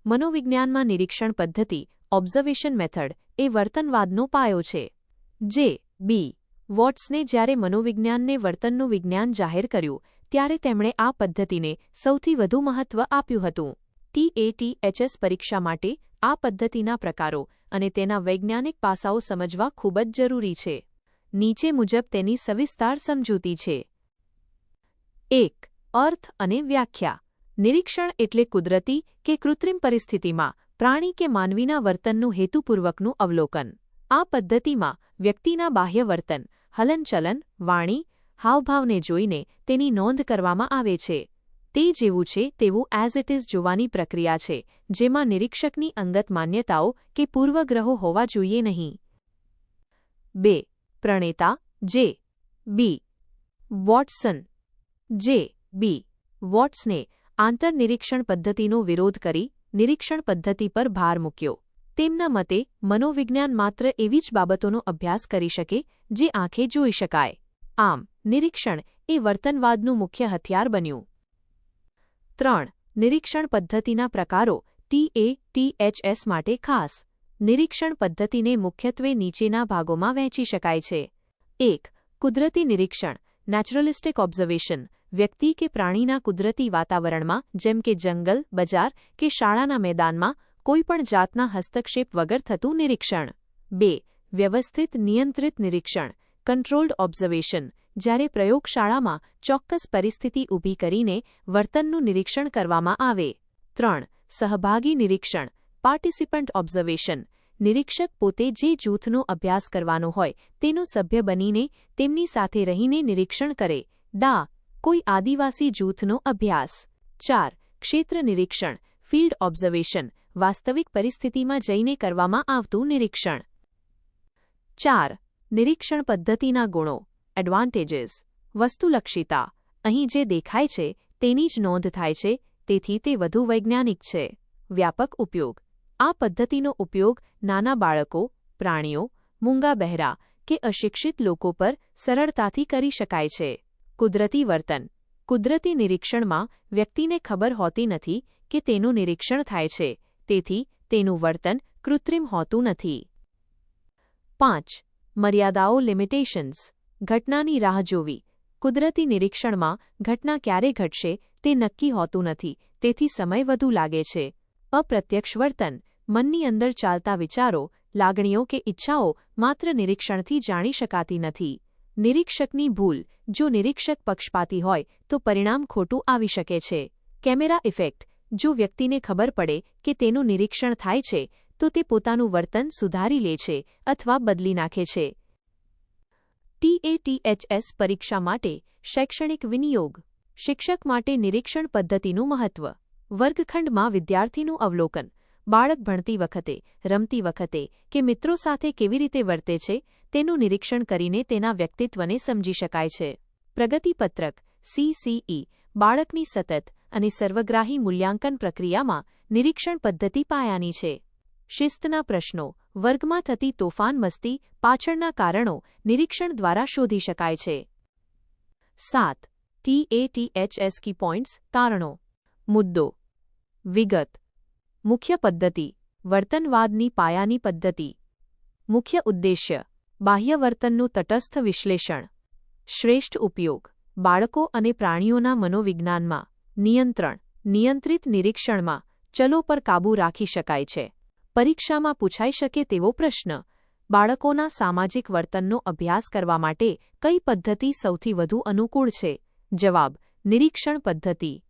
મનોવિજ્ઞાનમાં નિરીક્ષણ પદ્ધતિ observation method એ વર્તનવાદનો પાયો છે. જે. બી. વોટ્સને જ્યારે મનોવિજ્ઞાનને વર્તનનું વિજ્ઞાન જાહેર કર્યું ત્યારે તેમણે આ પદ્ધતિને સૌથી વધુ મહત્વ આપ્યું હતું. TATHS પરીક્ષા માટે આ પદ્ધતિના પ્રકારો અને તેના વૈજ્ઞાનિક પાસાઓ સમજવા ખૂબ જ જરૂરી છે. નીચે મુજબ તેની સવિસ્તાર સમજૂતી છે. 1. અર્થ અને વ્યાખ્યા. નિરીક્ષણ એટલે કુદરતી કે કૃત્રિમ પરિસ્થિતિમાં પ્રાણી કે માનવીના વર્તનનું હેતુપૂર્વકનું અવલોકન. આ પદ્ધતિમાં વ્યક્તિના બાહ્ય વર્તન, હલનચલન, વાણી, હાવભાવને જોઈને તેની નોંધ કરવામાં આવે છે. તે જેવું છે તેવું એઝ ઇટ ઇઝ જોવાની પ્રક્રિયા છે, જેમાં નિરીક્ષકની અંગત માન્યતાઓ કે પૂર્વગ્રહો હોવા જોઈએ નહીં. 2. પ્રણેતા. જે. બી. વોટસન. જે. બી. વોટ્સને આંતરનિરીક્ષણ પદ્ધતિનો વિરોધ કરી નિરીક્ષણ પદ્ધતિ પર ભાર મૂક્યો. તેમના મતે મનોવિજ્ઞાન માત્ર એવી જ બાબતોનો અભ્યાસ કરી શકે જે આંખે જોઈ શકાય. આમ, નિરીક્ષણ એ વર્તનવાદનું મુખ્ય હથિયાર બન્યું. 3. નિરીક્ષણ પદ્ધતિના પ્રકારો TATHS માટે ખાસ. નિરીક્ષણ પદ્ધતિને મુખ્યત્વે નીચેના ભાગોમાં વહેંચી શકાય છે. 1. કુદરતી નિરીક્ષણ નેચરલિસ્ટિક ઓબ્ઝર્વેશન. વ્યક્તિ કે પ્રાણીના કુદરતી વાતાવરણમાં જેમ કે જંગલ, બજાર કે શાળાના મેદાનમાં કોઈપણ જાતના હસ્તક્ષેપ વગર થતું નિરીક્ષણ. 2. વ્યવસ્થિત નિયંત્રિત નિરીક્ષણ કંટ્રોલ્ડ ઓબ્ઝર્વેશન. જ્યારે પ્રયોગશાળામાં ચોક્કસ પરિસ્થિતિ ઊભી કરીને વર્તનનું નિરીક્ષણ કરવામાં આવે. 3. સહભાગી નિરીક્ષણ પાર્ટિસિપન્ટ ઓબ્ઝર્વેશન. નિરીક્ષક પોતે જે જૂથનો અભ્યાસ કરવાનો હોય તેનો સભ્ય બનીને તેમની સાથે રહીને નિરીક્ષણ કરે. દા. કોઈ આદિવાસી જૂથનો અભ્યાસ. 4. ક્ષેત્ર નિરીક્ષણ ફિલ્ડ ઓબ્ઝર્વેશન. વાસ્તવિક પરિસ્થિતિમાં જઈને કરવામાં આવતું નિરીક્ષણ. 4. નિરીક્ષણ પદ્ધતિના ગુણો એડવાન્ટેજીસ. વસ્તુલક્ષિતા. અહીં જે દેખાય છે તેની જ નોંધ થાય છે, તેથી તે વધુ વૈજ્ઞાનિક છે. વ્યાપક ઉપયોગ. આ પદ્ધતિનો ઉપયોગ નાના બાળકો, પ્રાણીઓ, મૂંગા બહેરા કે અશિક્ષિત લોકો પર સરળતાથી કરી શકાય છે. કુદરતી વર્તન. કુદરતી નિરીક્ષણમાં વ્યક્તિને ખબર હોતી નથી કે તેનું નિરીક્ષણ થાય છે, તેથી તેનું વર્તન કૃત્રિમ હોતું નથી. 5. મર્યાદાઓ લિમિટેશન્સ. ઘટનાની રાહ જોવી. કુદરતી નિરીક્ષણમાં ઘટના ક્યારે ઘટશે તે નક્કી હોતું નથી, તેથી સમય વધુ લાગે છે. અપ્રત્યક્ષ વર્તન. મનની અંદર ચાલતા વિચારો, લાગણીઓ કે ઈચ્છાઓ માત્ર નિરીક્ષણથી જાણી શકાતી નથી. નિરીક્ષકની ભૂલ. જો નિરીક્ષક પક્ષપાતી હોય તો પરિણામ ખોટું આવી શકે છે. Camera effect. જો વ્યક્તિને ખબર પડે કે તેનું નિરીક્ષણ થાય છે તો તે પોતાનું વર્તન સુધારી લે છે અથવા બદલી નાખે છે. TATHS પરીક્ષા માટે શૈક્ષણિક વિનિયોગ. શિક્ષક માટે નિરીક્ષણ પદ્ધતિનું મહત્વ. વર્ગખંડમાં વિદ્યાર્થીનું અવલોકન. બાળક ભણતી વખતે, રમતી વખતે કે મિત્રો સાથે કેવી રીતે વર્તે છે તેનું નિરીક્ષણ કરીને તેના વ્યક્તિત્વને સમજી શકાય છે. પ્રગતિપત્રક CCE. બાળકની સતત અને સર્વગ્રાહી મૂલ્યાંકન પ્રક્રિયામાં નિરીક્ષણ પદ્ધતિ પાયાની છે. શિસ્તના પ્રશ્નો. વર્ગમાં થતી તોફાન મસ્તી પાછળના કારણો નિરીક્ષણ દ્વારા શોધી શકાય છે. 7. TATHS કી પોઇન્ટ્સ તારણો. મુદ્દો. વિગત. મુખ્ય પદ્ધતિ વર્તનવાદની પાયાની પદ્ધતિ. મુખ્ય ઉદ્દેશ્ય બાહ્ય વર્તનનું તટસ્થ વિશ્લેષણ. શ્રેષ્ઠ ઉપયોગ બાળકો અને પ્રાણીઓના મનોવિજ્ઞાનમાં. નિયંત્રણ નિયંત્રિત નિરીક્ષણમાં ચલો પર કાબૂ રાખી શકાય છે. પરીક્ષામાં પૂછાઈ શકે તેવો પ્રશ્ન. બાળકોના સામાજિક વર્તનનો અભ્યાસ કરવા માટે કઈ પદ્ધતિ સૌથી વધુ અનુકૂળ છે? જવાબ. નિરીક્ષણ પદ્ધતિ.